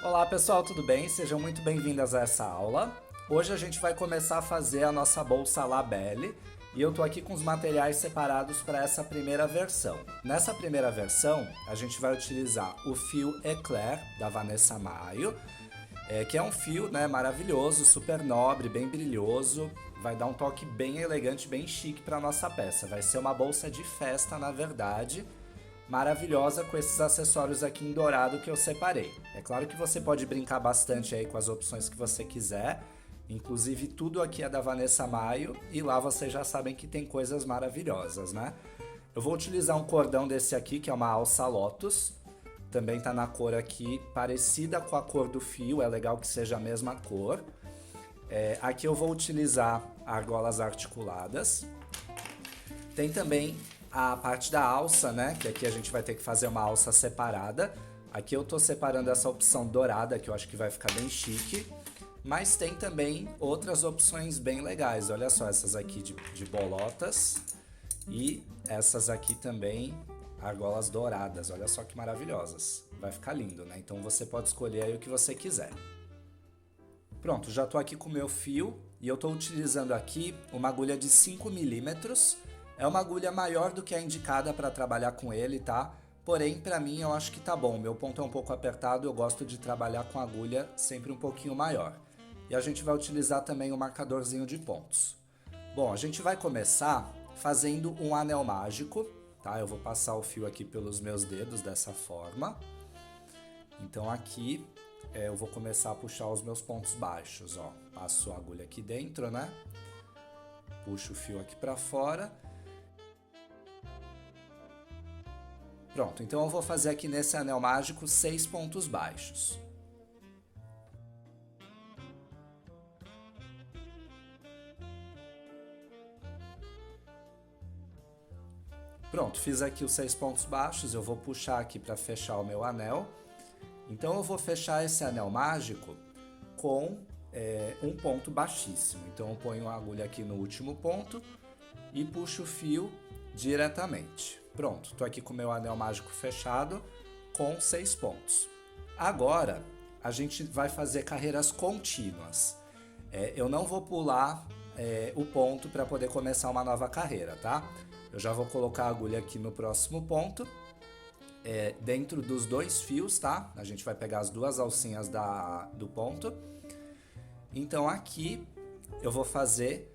Olá pessoal, tudo bem? Sejam muito bem-vindas a essa aula. Hoje a gente vai começar a fazer a nossa bolsa Labelle e eu tô aqui com os materiais separados para essa primeira versão. Nessa primeira versão, a gente vai utilizar o fio Eclair da Vanessa Maio, que é um fio, maravilhoso, super nobre, bem brilhoso, vai dar um toque bem elegante, bem chique para nossa peça. Vai ser uma bolsa de festa, na verdade, maravilhosa com esses acessórios aqui em dourado que eu separei. É claro que você pode brincar bastante aí com as opções que você quiser, inclusive tudo aqui é da Vanessa Maio e lá vocês já sabem que tem coisas maravilhosas, né? Eu vou utilizar um cordão desse aqui, que é uma alça Lotus, também tá na cor aqui parecida com a cor do fio, é legal que seja a mesma cor. Aqui eu vou utilizar argolas articuladas. Tem também a parte da alça, né? Que aqui a gente vai ter que fazer uma alça separada. Aqui eu tô separando essa opção dourada, que eu acho que vai ficar bem chique. Mas tem também outras opções bem legais. Olha só, essas aqui de bolotas. E essas aqui também, argolas douradas. Olha só que maravilhosas. Vai ficar lindo, né? Então você pode escolher aí o que você quiser. Pronto, já tô aqui com o meu fio. E eu tô utilizando aqui uma agulha de 5 milímetros. É uma agulha maior do que a indicada para trabalhar com ele, tá? Porém, para mim, eu acho que tá bom. Meu ponto é um pouco apertado, eu gosto de trabalhar com agulha sempre um pouquinho maior. E a gente vai utilizar também o marcadorzinho de pontos. Bom, a gente vai começar fazendo um anel mágico, tá? Eu vou passar o fio aqui pelos meus dedos dessa forma. Então aqui eu vou começar a puxar os meus pontos baixos, ó. Passo a agulha aqui dentro, né? Puxo o fio aqui para fora. Pronto, então eu vou fazer aqui nesse anel mágico 6 pontos baixos. Pronto, fiz aqui os 6 pontos baixos, eu vou puxar aqui para fechar o meu anel. Então eu vou fechar esse anel mágico com um ponto baixíssimo. Então eu ponho a agulha aqui no último ponto e puxo o fio diretamente. Pronto, tô aqui com o meu anel mágico fechado com 6 pontos. Agora, a gente vai fazer carreiras contínuas. Eu não vou pular o ponto para poder começar uma nova carreira, tá? Eu já vou colocar a agulha aqui no próximo ponto, dentro dos 2 fios, tá? A gente vai pegar as 2 alcinhas do ponto. Então aqui eu vou fazer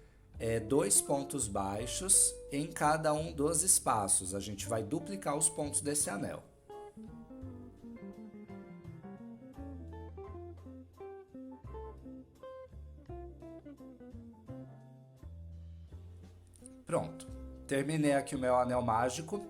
2 pontos baixos em cada um dos espaços. A gente vai duplicar os pontos desse anel. Pronto. Terminei aqui o meu anel mágico.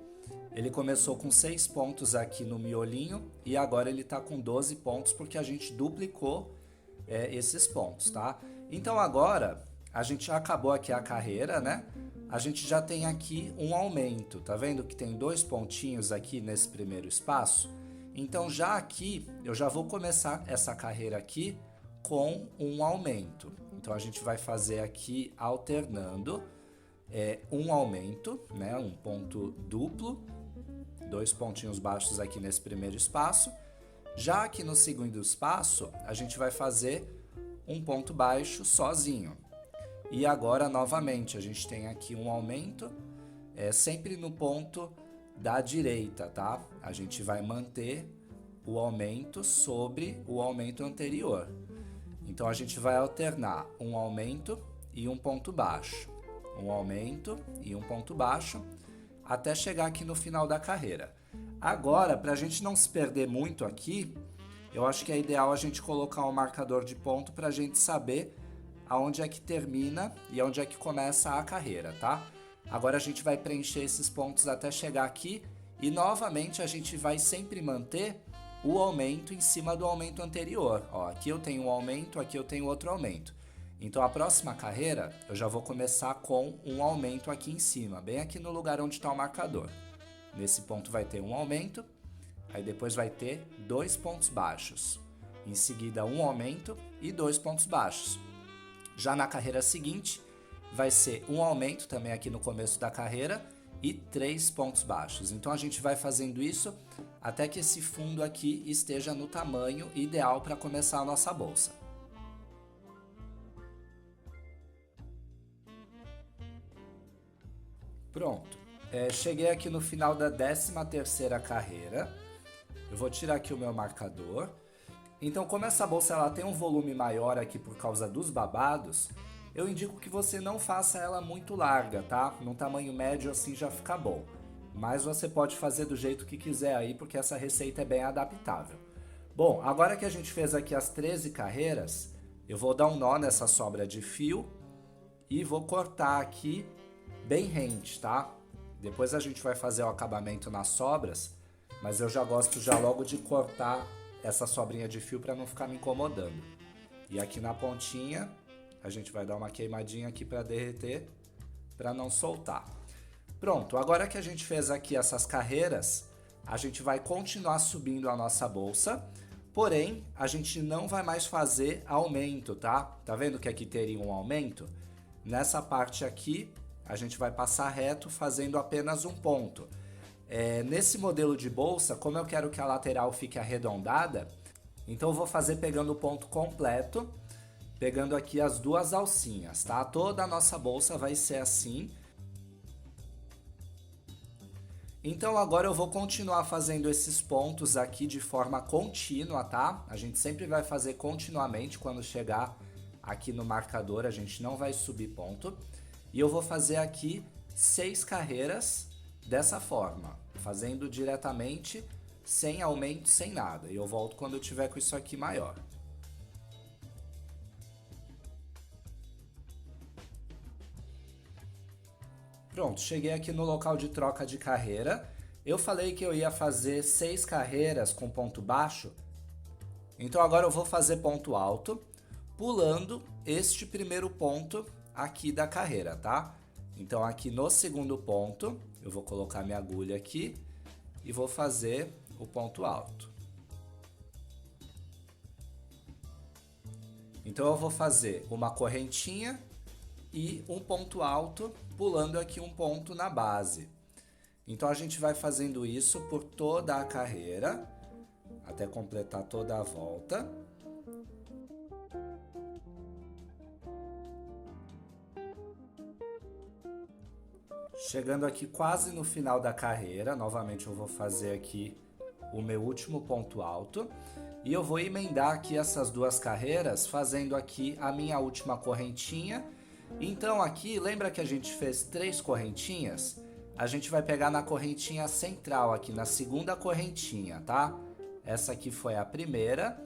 Ele começou com 6 pontos aqui no miolinho e agora ele tá com 12 pontos porque a gente duplicou esses pontos, tá? Então agora a gente já acabou aqui a carreira, né? A gente já tem aqui um aumento, tá vendo que tem 2 pontinhos aqui nesse primeiro espaço? Então já aqui eu já vou começar essa carreira aqui com um aumento. Então a gente vai fazer aqui alternando um aumento, né? Um ponto duplo, 2 pontinhos baixos aqui nesse primeiro espaço. Já aqui no segundo espaço a gente vai fazer um ponto baixo sozinho. E agora, novamente, a gente tem aqui um aumento, sempre no ponto da direita, tá? A gente vai manter o aumento sobre o aumento anterior. Então, a gente vai alternar um aumento e um ponto baixo. Um aumento e um ponto baixo, até chegar aqui no final da carreira. Agora, para a gente não se perder muito aqui, eu acho que é ideal a gente colocar um marcador de ponto para a gente saber aonde é que termina e aonde é que começa a carreira, tá? Agora a gente vai preencher esses pontos até chegar aqui e novamente a gente vai sempre manter o aumento em cima do aumento anterior. Ó, aqui eu tenho um aumento, aqui eu tenho outro aumento. Então a próxima carreira eu já vou começar com um aumento aqui em cima, bem aqui no lugar onde está o marcador. Nesse ponto vai ter um aumento, aí depois vai ter 2 pontos baixos. Em seguida um aumento e 2 pontos baixos. Já na carreira seguinte vai ser um aumento também aqui no começo da carreira e 3 pontos baixos. Então a gente vai fazendo isso até que esse fundo aqui esteja no tamanho ideal para começar a nossa bolsa. Pronto, cheguei aqui no final da 13ª carreira. Eu vou tirar aqui o meu marcador. Então, como essa bolsa ela tem um volume maior aqui por causa dos babados, eu indico que você não faça ela muito larga, tá? Num tamanho médio assim já fica bom. Mas você pode fazer do jeito que quiser aí, porque essa receita é bem adaptável. Bom, agora que a gente fez aqui as 13 carreiras, eu vou dar um nó nessa sobra de fio e vou cortar aqui bem rente, tá? Depois a gente vai fazer o acabamento nas sobras, mas eu já gosto já logo de cortar essa sobrinha de fio para não ficar me incomodando. E aqui na pontinha, a gente vai dar uma queimadinha aqui para derreter, para não soltar. Pronto, agora que a gente fez aqui essas carreiras, a gente vai continuar subindo a nossa bolsa, porém, a gente não vai mais fazer aumento, tá? Tá vendo que aqui teria um aumento? Nessa parte aqui, a gente vai passar reto fazendo apenas um ponto. Nesse modelo de bolsa, como eu quero que a lateral fique arredondada, então eu vou fazer pegando o ponto completo, pegando aqui as duas alcinhas, tá? Toda a nossa bolsa vai ser assim. Então agora eu vou continuar fazendo esses pontos aqui de forma contínua, tá? A gente sempre vai fazer continuamente, quando chegar aqui no marcador a gente não vai subir ponto. E eu vou fazer aqui 6 carreiras dessa forma, fazendo diretamente, sem aumento, sem nada. E eu volto quando eu tiver com isso aqui maior. Pronto, cheguei aqui no local de troca de carreira. Eu falei que eu ia fazer 6 carreiras com ponto baixo, então agora eu vou fazer ponto alto, pulando este primeiro ponto aqui da carreira, tá? Então aqui no segundo ponto, eu vou colocar minha agulha aqui e vou fazer o ponto alto. Então eu vou fazer uma correntinha e um ponto alto, pulando aqui um ponto na base. Então a gente vai fazendo isso por toda a carreira, até completar toda a volta. Chegando aqui quase no final da carreira, novamente eu vou fazer aqui o meu último ponto alto. E eu vou emendar aqui essas duas carreiras, fazendo aqui a minha última correntinha. Então aqui, lembra que a gente fez 3 correntinhas? A gente vai pegar na correntinha central aqui, na segunda correntinha, tá? Essa aqui foi a primeira,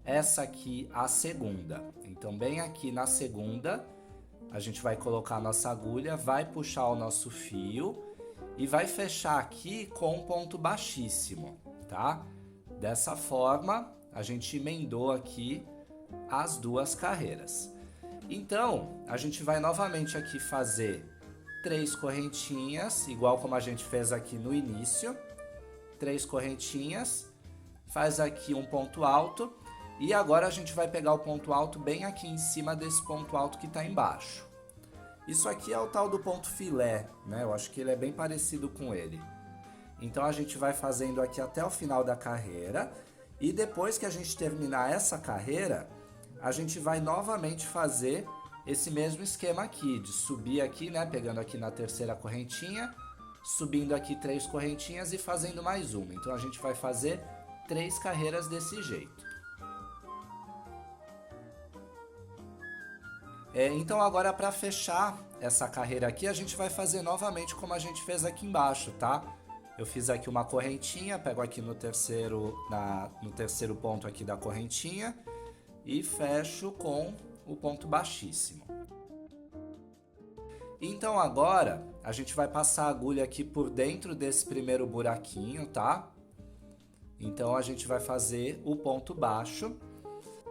essa aqui a segunda. Então bem aqui na segunda, a gente vai colocar a nossa agulha, vai puxar o nosso fio e vai fechar aqui com um ponto baixíssimo, tá? Dessa forma, a gente emendou aqui as duas carreiras. Então, a gente vai novamente aqui fazer 3 correntinhas, igual como a gente fez aqui no início. 3 correntinhas, faz aqui um ponto alto. E agora a gente vai pegar o ponto alto bem aqui em cima desse ponto alto que está embaixo. Isso aqui é o tal do ponto filé, né? Eu acho que ele é bem parecido com ele. Então a gente vai fazendo aqui até o final da carreira. E depois que a gente terminar essa carreira, a gente vai novamente fazer esse mesmo esquema aqui, de subir aqui, né? Pegando aqui na terceira correntinha, subindo aqui 3 correntinhas e fazendo mais uma. Então a gente vai fazer 3 carreiras desse jeito. Então agora para fechar essa carreira aqui, a gente vai fazer novamente como a gente fez aqui embaixo, tá? Eu fiz aqui uma correntinha, pego aqui no terceiro ponto aqui da correntinha e fecho com o ponto baixíssimo. Então agora a gente vai passar a agulha aqui por dentro desse primeiro buraquinho, tá? Então a gente vai fazer o ponto baixo.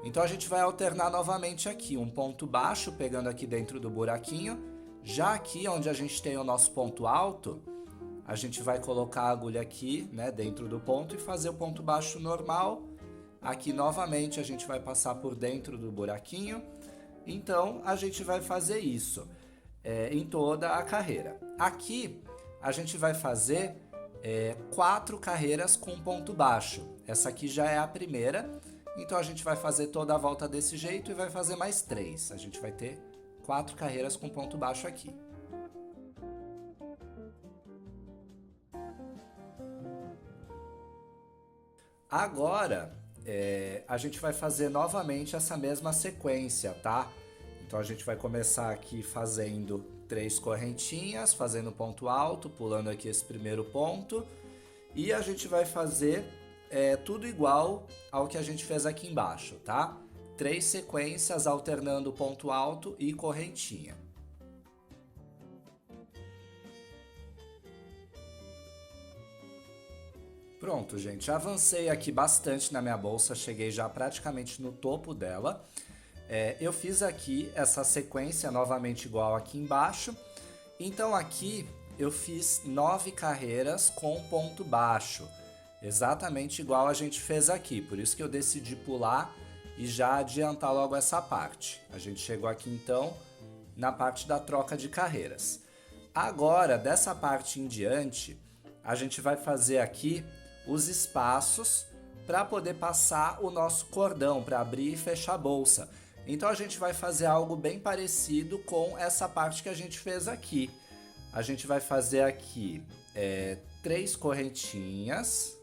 Então a gente vai alternar novamente aqui, um ponto baixo pegando aqui dentro do buraquinho. Já aqui onde a gente tem o nosso ponto alto, a gente vai colocar a agulha aqui, né, dentro do ponto e fazer o ponto baixo normal. Aqui novamente a gente vai passar por dentro do buraquinho. Então a gente vai fazer isso em toda a carreira. Aqui a gente vai fazer 4 carreiras com ponto baixo. Essa aqui já é a primeira, então a gente vai fazer toda a volta desse jeito e vai fazer mais 3. A gente vai ter 4 carreiras com ponto baixo aqui. Agora, a gente vai fazer novamente essa mesma sequência, tá? Então a gente vai começar aqui fazendo 3 correntinhas, fazendo ponto alto, pulando aqui esse primeiro ponto. E a gente vai fazer tudo igual ao que a gente fez aqui embaixo, tá? 3 sequências alternando ponto alto e correntinha. Pronto, gente, avancei aqui bastante na minha bolsa, cheguei já praticamente no topo dela. Eu fiz aqui essa sequência novamente igual aqui embaixo. Então aqui eu fiz 9 carreiras com ponto baixo, exatamente igual a gente fez aqui. Por isso que eu decidi pular e já adiantar logo essa parte. A gente chegou aqui então na parte da troca de carreiras. Agora, dessa parte em diante, a gente vai fazer aqui os espaços para poder passar o nosso cordão, para abrir e fechar a bolsa. Então a gente vai fazer algo bem parecido com essa parte que a gente fez aqui. A gente vai fazer aqui 3 correntinhas.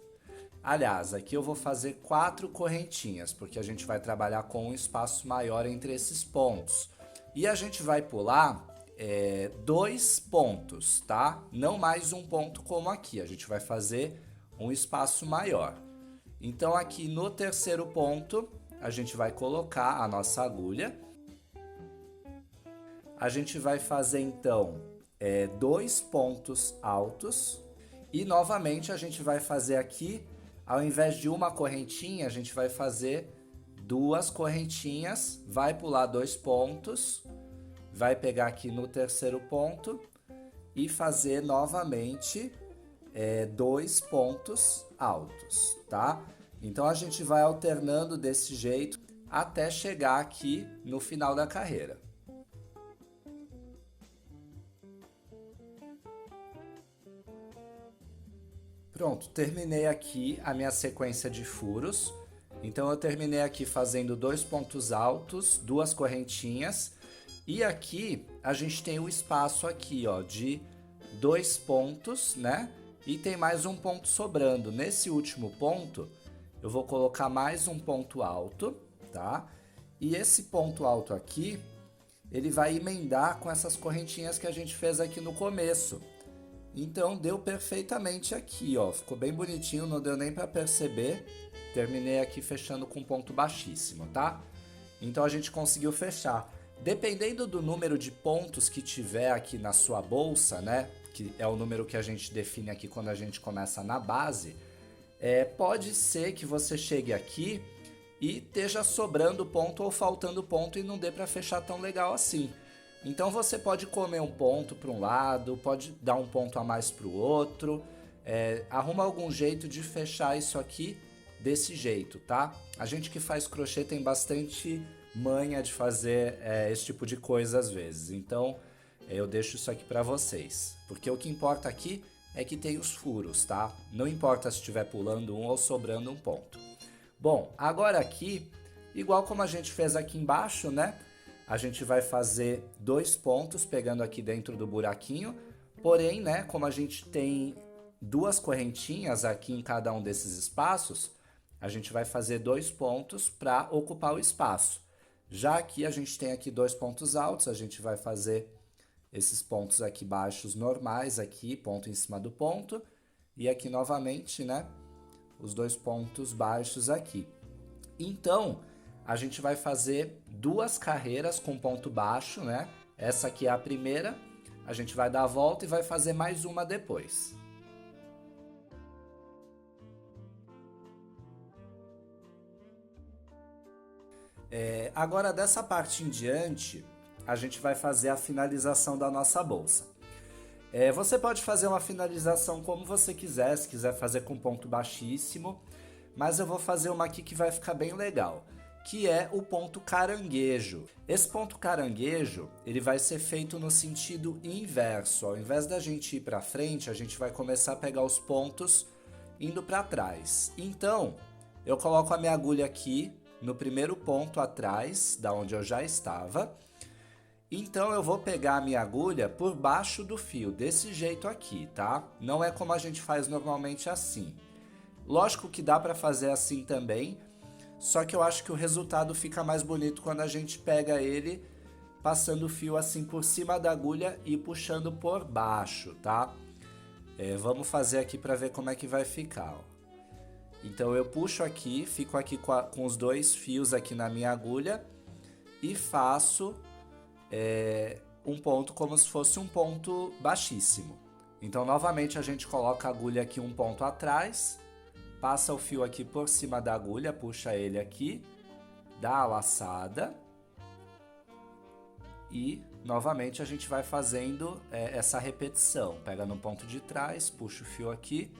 Aliás, aqui eu vou fazer 4 correntinhas, porque a gente vai trabalhar com um espaço maior entre esses pontos. E a gente vai pular 2 pontos, tá? Não mais um ponto como aqui, a gente vai fazer um espaço maior. Então aqui no terceiro ponto, a gente vai colocar a nossa agulha. A gente vai fazer então 2 pontos altos. E novamente a gente vai fazer aqui, ao invés de uma correntinha, a gente vai fazer 2 correntinhas, vai pular 2 pontos, vai pegar aqui no terceiro ponto e fazer novamente 2 pontos altos, tá? Então a gente vai alternando desse jeito até chegar aqui no final da carreira. Pronto, terminei aqui a minha sequência de furos. Então eu terminei aqui fazendo 2 pontos altos, 2 correntinhas. E aqui a gente tem o espaço aqui, ó, de 2 pontos, né? E tem mais um ponto sobrando. Nesse último ponto, eu vou colocar mais um ponto alto, tá? E esse ponto alto aqui, ele vai emendar com essas correntinhas que a gente fez aqui no começo. Então deu perfeitamente aqui, ó. Ficou bem bonitinho, não deu nem para perceber. Terminei aqui fechando com ponto baixíssimo, tá? Então a gente conseguiu fechar. Dependendo do número de pontos que tiver aqui na sua bolsa, né? Que é o número que a gente define aqui quando a gente começa na base, pode ser que você chegue aqui e esteja sobrando ponto ou faltando ponto e não dê para fechar tão legal assim. Então você pode comer um ponto para um lado, pode dar um ponto a mais para o outro, arruma algum jeito de fechar isso aqui desse jeito, tá? A gente que faz crochê tem bastante manha de fazer esse tipo de coisa às vezes, então eu deixo isso aqui para vocês, porque o que importa aqui é que tem os furos, tá? Não importa se estiver pulando um ou sobrando um ponto. Bom, agora aqui, igual como a gente fez aqui embaixo, né? A gente vai fazer 2 pontos pegando aqui dentro do buraquinho, porém, né, como a gente tem 2 correntinhas aqui em cada um desses espaços, a gente vai fazer 2 pontos para ocupar o espaço. Já aqui a gente tem aqui 2 pontos altos, a gente vai fazer esses pontos aqui baixos normais aqui, ponto em cima do ponto, e aqui novamente, né, os 2 pontos baixos aqui. Então, a gente vai fazer 2 carreiras com ponto baixo, né? Essa aqui é a primeira, a gente vai dar a volta e vai fazer mais uma depois. Agora dessa parte em diante, a gente vai fazer a finalização da nossa bolsa. Você pode fazer uma finalização como você quiser, se quiser fazer com ponto baixíssimo, mas eu vou fazer uma aqui que vai ficar bem legal. que é o ponto caranguejo. Esse ponto caranguejo, ele vai ser feito no sentido inverso. Ao invés da gente ir para frente, a gente vai começar a pegar os pontos indo para trás. Então, eu coloco a minha agulha aqui no primeiro ponto atrás, da onde eu já estava. Então eu vou pegar a minha agulha por baixo do fio, desse jeito aqui, tá? Não é como a gente faz normalmente assim. Lógico que dá para fazer assim também, só que eu acho que o resultado fica mais bonito quando a gente pega ele passando o fio assim por cima da agulha e puxando por baixo, tá? Vamos fazer aqui para ver como é que vai ficar, ó. Então eu puxo aqui, fico aqui com os dois fios aqui na minha agulha e faço um ponto como se fosse um ponto baixíssimo. Então novamente a gente coloca a agulha aqui um ponto atrás, passa o fio aqui por cima da agulha, puxa ele aqui, dá a laçada e novamente a gente vai fazendo essa repetição. Pega no ponto de trás, puxa o fio aqui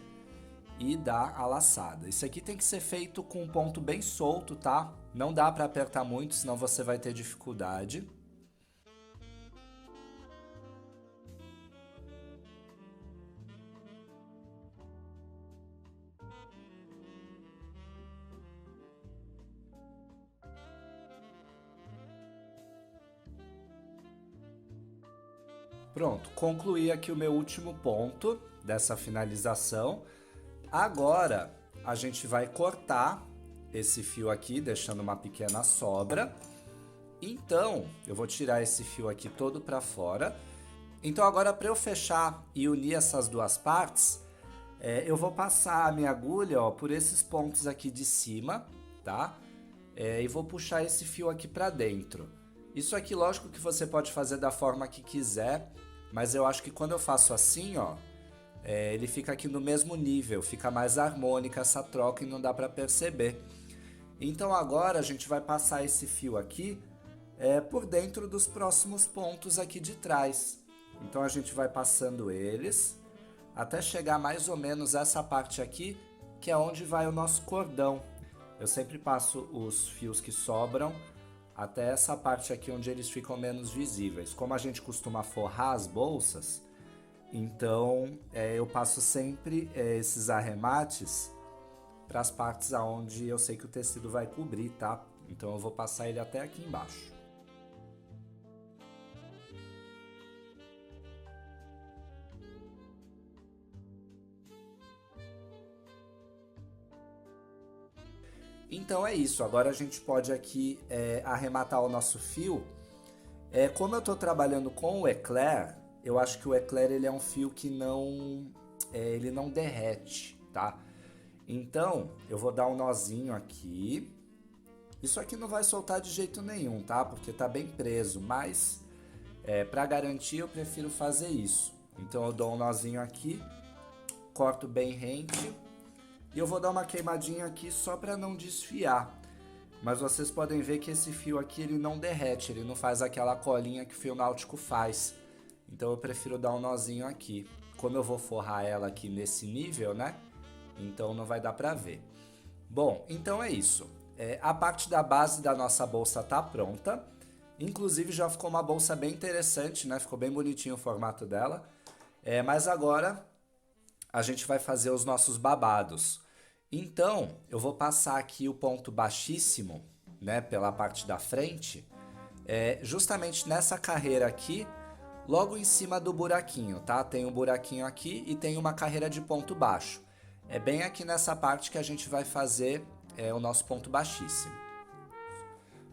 e dá a laçada. Isso aqui tem que ser feito com um ponto bem solto, tá? Não dá para apertar muito, senão você vai ter dificuldade. Pronto, concluí aqui o meu último ponto dessa finalização. Agora a gente vai cortar esse fio aqui, deixando uma pequena sobra. Então, eu vou tirar esse fio aqui todo para fora. Então agora para eu fechar e unir essas duas partes, eu vou passar a minha agulha, ó, por esses pontos aqui de cima, tá? E vou puxar esse fio aqui para dentro. Isso aqui, lógico que você pode fazer da forma que quiser, mas eu acho que quando eu faço assim, ó, ele fica aqui no mesmo nível, fica mais harmônica essa troca e não dá para perceber. Então agora a gente vai passar esse fio aqui por dentro dos próximos pontos aqui de trás. Então a gente vai passando eles até chegar mais ou menos essa parte aqui, que é onde vai o nosso cordão. Eu sempre passo os fios que sobram até essa parte aqui onde eles ficam menos visíveis. Como a gente costuma forrar as bolsas, então eu passo sempre esses arremates para as partes aonde eu sei que o tecido vai cobrir, tá? Então eu vou passar ele até aqui embaixo. Então é isso, agora a gente pode aqui arrematar o nosso fio. Como eu estou trabalhando com o eclair, eu acho que o eclair ele é um fio que ele não derrete, tá? Então eu vou dar um nozinho aqui. Isso aqui não vai soltar de jeito nenhum, tá? Porque tá bem preso, mas para garantir eu prefiro fazer isso. Então eu dou um nozinho aqui, corto bem rente. E eu vou dar uma queimadinha aqui só para não desfiar. Mas vocês podem ver que esse fio aqui ele não derrete, ele não faz aquela colinha que o fio náutico faz. Então eu prefiro dar um nozinho aqui. Como eu vou forrar ela aqui nesse nível, né? Então não vai dar para ver. Bom, então é isso. A parte da base da nossa bolsa tá pronta. Inclusive já ficou uma bolsa bem interessante, né? Ficou bem bonitinho o formato dela. Mas agora a gente vai fazer os nossos babados. Então, eu vou passar aqui o ponto baixíssimo, né, pela parte da frente, justamente nessa carreira aqui, logo em cima do buraquinho, tá? Tem um buraquinho aqui e tem uma carreira de ponto baixo. É bem aqui nessa parte que a gente vai fazer o nosso ponto baixíssimo.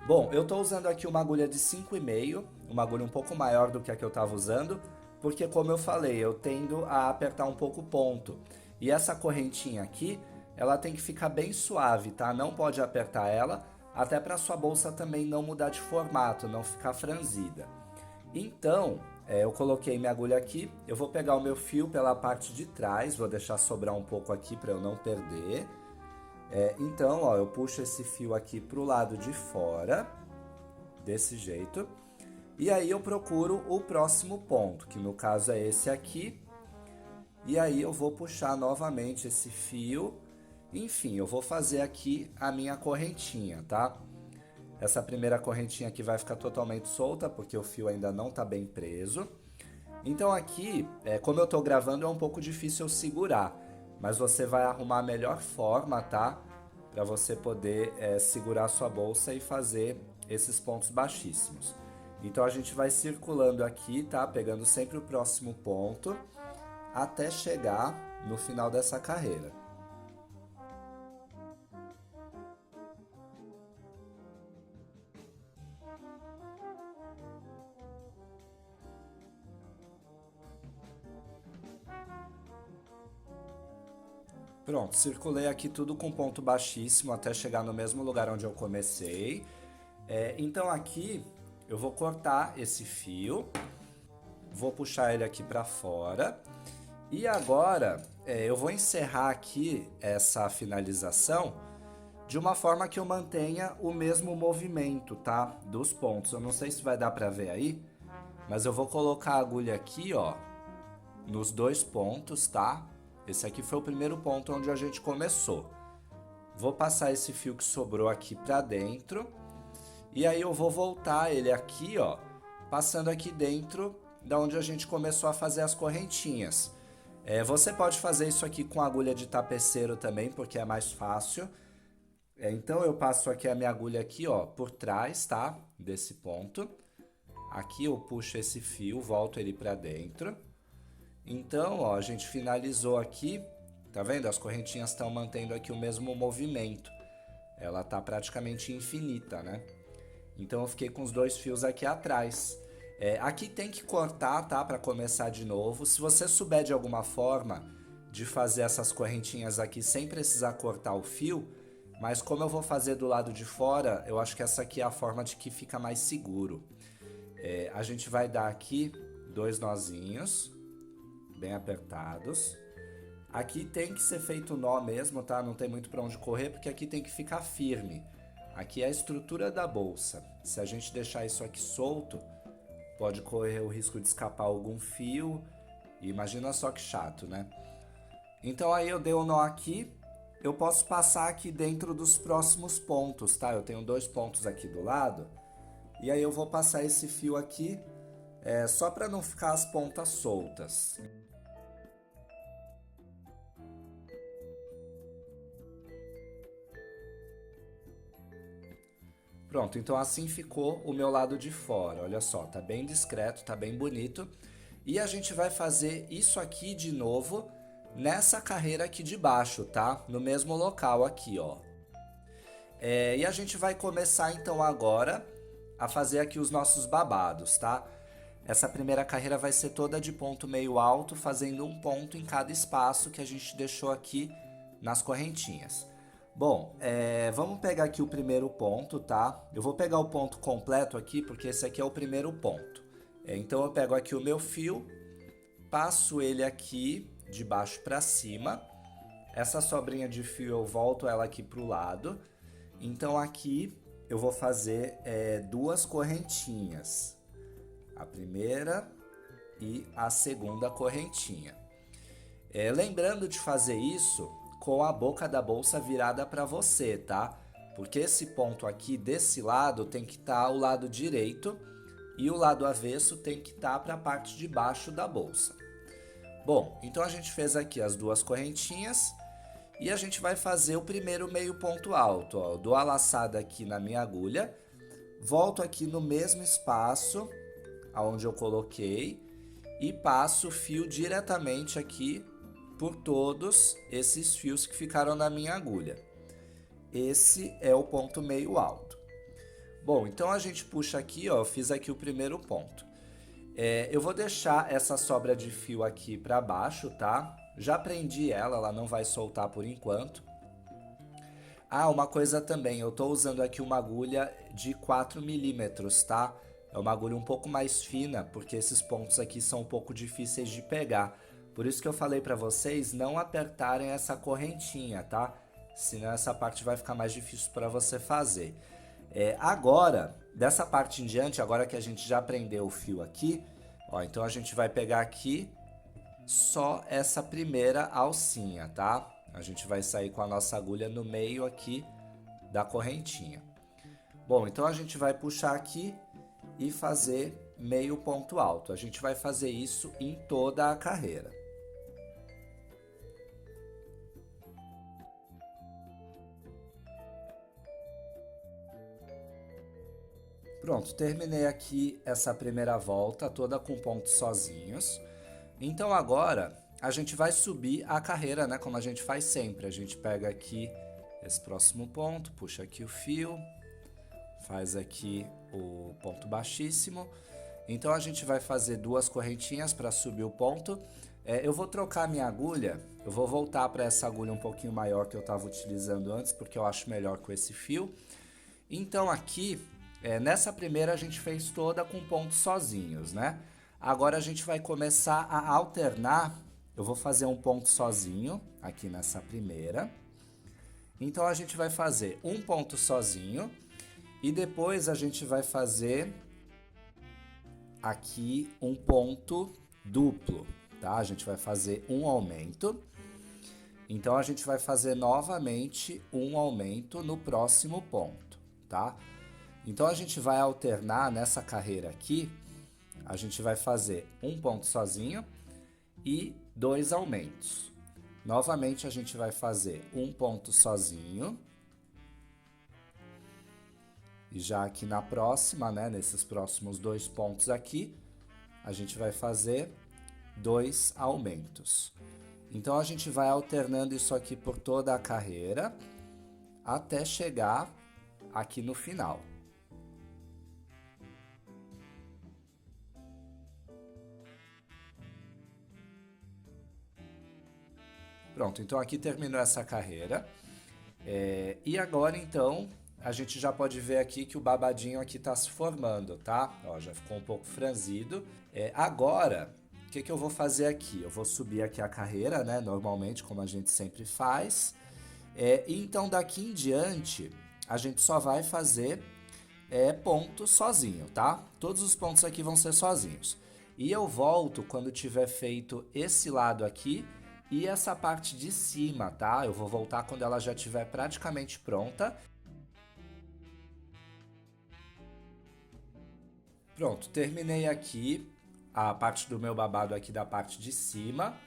Bom, eu tô usando aqui uma agulha de 5,5, uma agulha um pouco maior do que a que eu tava usando, porque como eu falei, eu tendo a apertar um pouco o ponto. E essa correntinha aqui, ela tem que ficar bem suave, tá? Não pode apertar ela, até para sua bolsa também não mudar de formato, não ficar franzida. Então, eu coloquei minha agulha aqui, eu vou pegar o meu fio pela parte de trás, vou deixar sobrar um pouco aqui para eu não perder. Então, ó, eu puxo esse fio aqui pro lado de fora, desse jeito. E aí eu procuro o próximo ponto, que no caso é esse aqui. E aí eu vou puxar novamente esse fio. Enfim, eu vou fazer aqui a minha correntinha, tá? Essa primeira correntinha aqui vai ficar totalmente solta, porque o fio ainda não tá bem preso. Então aqui, como eu tô gravando, é um pouco difícil eu segurar, mas você vai arrumar a melhor forma, tá? Para você poder segurar a sua bolsa e fazer esses pontos baixíssimos. Então a gente vai circulando aqui, tá? Pegando sempre o próximo ponto, até chegar no final dessa carreira. Pronto, circulei aqui tudo com ponto baixíssimo até chegar no mesmo lugar onde eu comecei. Então aqui eu vou cortar esse fio, vou puxar ele aqui para fora. E agora eu vou encerrar aqui essa finalização de uma forma que eu mantenha o mesmo movimento, tá? Dos pontos. Eu não sei se vai dar para ver aí, mas eu vou colocar a agulha aqui, ó, nos dois pontos, tá? Esse aqui foi o primeiro ponto onde a gente começou. Vou passar esse fio que sobrou aqui para dentro. E aí eu vou voltar ele aqui, ó, passando aqui dentro da onde a gente começou a fazer as correntinhas. Você pode fazer isso aqui com agulha de tapeceiro também, porque é mais fácil. Então eu passo aqui a minha agulha aqui, ó, por trás, tá? Desse ponto. Aqui eu puxo esse fio, volto ele para dentro. Então, ó, a gente finalizou aqui, tá vendo? As correntinhas estão mantendo aqui o mesmo movimento. Ela tá praticamente infinita, né? Então eu fiquei com os dois fios aqui atrás. Aqui tem que cortar, tá? Para começar de novo. Se você souber de alguma forma de fazer essas correntinhas aqui sem precisar cortar o fio, mas como eu vou fazer do lado de fora, eu acho que essa aqui é a forma de que fica mais seguro. A gente vai dar aqui 2 nozinhos bem apertados. Aqui tem que ser feito nó mesmo, tá? Não tem muito para onde correr, porque aqui tem que ficar firme. Aqui é a estrutura da bolsa. Se a gente deixar isso aqui solto, pode correr o risco de escapar algum fio. E imagina só que chato, né? Então aí eu dei um nó aqui. Eu posso passar aqui dentro dos próximos pontos, tá? Eu tenho 2 pontos aqui do lado. E aí eu vou passar esse fio aqui, só para não ficar as pontas soltas. Pronto, então assim ficou o meu lado de fora. Olha só, tá bem discreto, tá bem bonito. E a gente vai fazer isso aqui de novo nessa carreira aqui de baixo, tá? No mesmo local aqui, ó. E a gente vai começar então agora a fazer aqui os nossos babados, tá? Essa primeira carreira vai ser toda de ponto meio alto, fazendo um ponto em cada espaço que a gente deixou aqui nas correntinhas. Bom, vamos pegar aqui o primeiro ponto, tá? Eu vou pegar o ponto completo aqui, porque esse aqui é o primeiro ponto. Então eu pego aqui o meu fio, passo ele aqui de baixo para cima. Essa sobrinha de fio eu volto ela aqui pro lado. Então aqui eu vou fazer 2 correntinhas. A primeira e a segunda correntinha. Lembrando de fazer isso com a boca da bolsa virada para você, tá? Porque esse ponto aqui desse lado tem que estar ao lado direito e o lado avesso tem que estar para a parte de baixo da bolsa. Bom, então a gente fez aqui as 2 correntinhas e a gente vai fazer o primeiro meio ponto alto, ó. Eu dou a laçada aqui na minha agulha, volto aqui no mesmo espaço aonde eu coloquei e passo o fio diretamente aqui por todos esses fios que ficaram na minha agulha. Esse é o ponto meio alto. Bom, então a gente puxa aqui, ó, eu fiz aqui o primeiro ponto. Eu vou deixar essa sobra de fio aqui para baixo, tá? Já prendi ela não vai soltar por enquanto. Ah, uma coisa também, eu tô usando aqui uma agulha de 4 milímetros, tá? É uma agulha um pouco mais fina, porque esses pontos aqui são um pouco difíceis de pegar. Por isso que eu falei para vocês não apertarem essa correntinha, tá? Senão essa parte vai ficar mais difícil para você fazer. Agora, dessa parte em diante, agora que a gente já prendeu o fio aqui, ó, então a gente vai pegar aqui só essa primeira alcinha, tá? A gente vai sair com a nossa agulha no meio aqui da correntinha. Bom, então a gente vai puxar aqui e fazer meio ponto alto. A gente vai fazer isso em toda a carreira. Pronto, terminei aqui essa primeira volta toda com pontos sozinhos. Então agora a gente vai subir a carreira, né? Como a gente faz sempre. A gente pega aqui esse próximo ponto, puxa aqui o fio, faz aqui o ponto baixíssimo. Então a gente vai fazer duas correntinhas para subir o ponto. Eu vou trocar minha agulha, eu vou voltar para essa agulha um pouquinho maior que eu estava utilizando antes, porque eu acho melhor com esse fio. Então aqui, nessa primeira a gente fez toda com pontos sozinhos, né? Agora a gente vai começar a alternar. Eu vou fazer um ponto sozinho aqui nessa primeira. Então a gente vai fazer um ponto sozinho e depois a gente vai fazer aqui um ponto duplo, tá? A gente vai fazer um aumento. Então a gente vai fazer novamente um aumento no próximo ponto, tá? Então a gente vai alternar nessa carreira aqui, a gente vai fazer um ponto sozinho e dois aumentos. Novamente a gente vai fazer um ponto sozinho. E já aqui na próxima, né, nesses próximos dois pontos aqui, a gente vai fazer dois aumentos. Então a gente vai alternando isso aqui por toda a carreira até chegar aqui no final. Pronto, então aqui terminou essa carreira. E agora então a gente já pode ver aqui que o babadinho aqui está se formando, tá? Ó, já ficou um pouco franzido. Agora, o que eu vou fazer aqui? Eu vou subir aqui a carreira, né? Normalmente, como a gente sempre faz. E então daqui em diante a gente só vai fazer ponto sozinho, tá? Todos os pontos aqui vão ser sozinhos. E eu volto quando tiver feito esse lado aqui e essa parte de cima, tá? Eu vou voltar quando ela já estiver praticamente pronta. Pronto, terminei aqui a parte do meu babado aqui da parte de cima.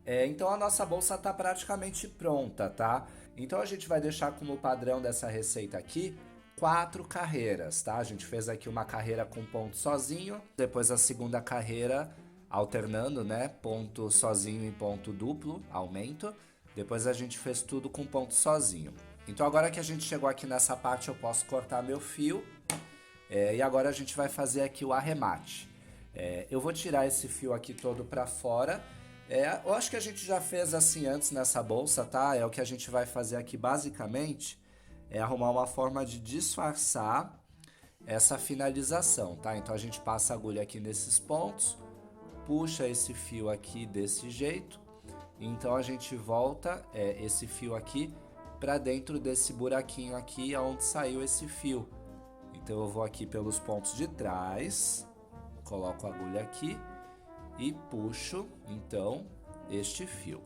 Então a nossa bolsa está praticamente pronta, tá? Então a gente vai deixar como padrão dessa receita aqui 4 carreiras, tá? A gente fez aqui uma carreira com ponto sozinho, depois a segunda carreira alternando, né? Ponto sozinho e ponto duplo, aumento. Depois a gente fez tudo com ponto sozinho. Então agora que a gente chegou aqui nessa parte eu posso cortar meu fio. E agora a gente vai fazer aqui o arremate. Eu vou tirar esse fio aqui todo para fora. Eu acho que a gente já fez assim antes nessa bolsa, tá? O que a gente vai fazer aqui basicamente é arrumar uma forma de disfarçar essa finalização, tá? Então a gente passa a agulha aqui nesses pontos, puxa esse fio aqui desse jeito, então a gente volta esse fio aqui para dentro desse buraquinho aqui onde saiu esse fio. Então eu vou aqui pelos pontos de trás, coloco a agulha aqui e puxo então este fio,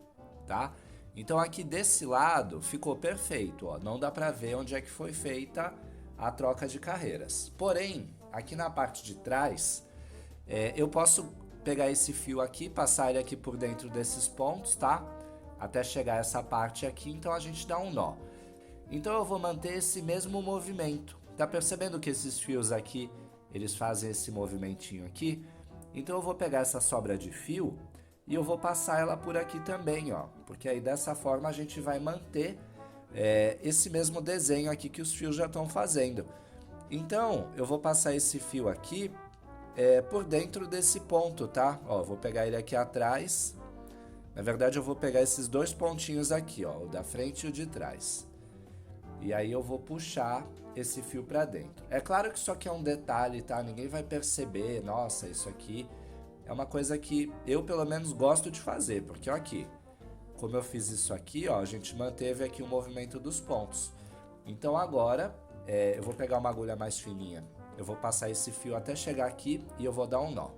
tá? Então aqui desse lado ficou perfeito, ó, não dá para ver onde é que foi feita a troca de carreiras. Porém, aqui na parte de trás, eu posso pegar esse fio aqui, passar ele aqui por dentro desses pontos, tá? Até chegar essa parte aqui, então a gente dá um nó. Então eu vou manter esse mesmo movimento. Tá percebendo que esses fios aqui, eles fazem esse movimentinho aqui? Então eu vou pegar essa sobra de fio e eu vou passar ela por aqui também, ó. Porque aí dessa forma a gente vai manter esse mesmo desenho aqui que os fios já estão fazendo. Então eu vou passar esse fio aqui por dentro desse ponto, tá? Ó, vou pegar ele aqui atrás. Na verdade eu vou pegar esses dois pontinhos aqui, ó, o da frente e o de trás. E aí eu vou puxar esse fio para dentro. É claro que isso aqui é um detalhe, tá? Ninguém vai perceber, nossa, isso aqui é uma coisa que eu pelo menos gosto de fazer, porque ó, aqui, como eu fiz isso aqui, ó, a gente manteve aqui o movimento dos pontos. Então agora, eu vou pegar uma agulha mais fininha, eu vou passar esse fio até chegar aqui e eu vou dar um nó.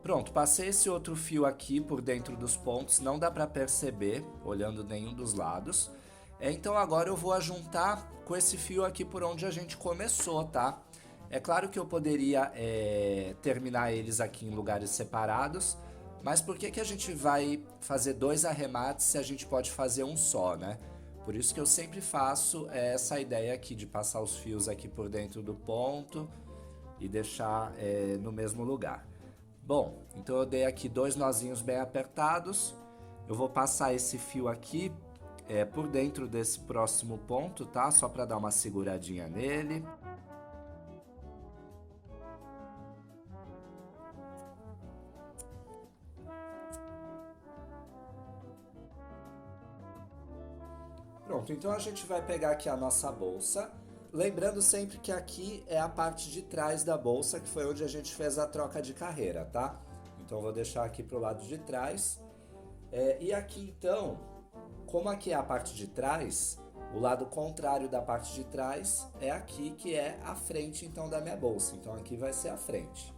Pronto, passei esse outro fio aqui por dentro dos pontos, não dá para perceber olhando nenhum dos lados. Então agora eu vou ajuntar com esse fio aqui por onde a gente começou, tá? É claro que eu poderia terminar eles aqui em lugares separados, mas por que que a gente vai fazer dois arremates se a gente pode fazer um só, né? Por isso que eu sempre faço essa ideia aqui de passar os fios aqui por dentro do ponto e deixar no mesmo lugar. Bom, então eu dei aqui dois nozinhos bem apertados. Eu vou passar esse fio aqui por dentro desse próximo ponto, tá? Só para dar uma seguradinha nele. Pronto, então a gente vai pegar aqui a nossa bolsa. Lembrando sempre que aqui é a parte de trás da bolsa, que foi onde a gente fez a troca de carreira, tá? Então eu vou deixar aqui pro lado de trás. E aqui então, como aqui é a parte de trás, o lado contrário da parte de trás é aqui, que é a frente então da minha bolsa. Então aqui vai ser a frente.